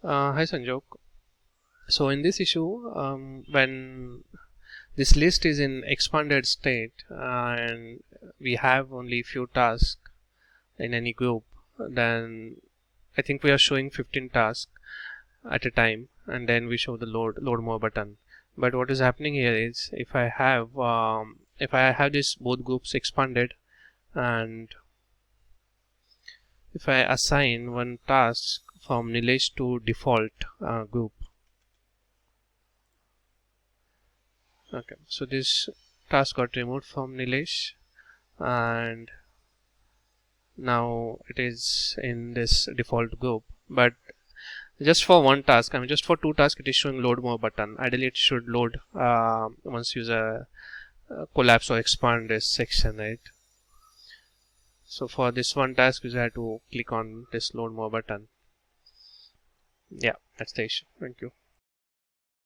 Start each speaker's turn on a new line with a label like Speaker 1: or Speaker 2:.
Speaker 1: Hi Sanjog. So in this issue, when this list is in expanded state and we have only few tasks in any group, then I think we are showing 15 tasks at a time, and then we show the load more button. But what is happening here is if I have this both groups expanded, and if I assign one task from Nilesh to default group. Okay, so this task got removed from Nilesh, and now it is in this default group. But just for one task, I mean just for two tasks, it is showing load more button. Ideally, it should load once user collapse or expand this section, right? So for this one task, user had to click on this load more button. Yeah, that's the issue. Thank you.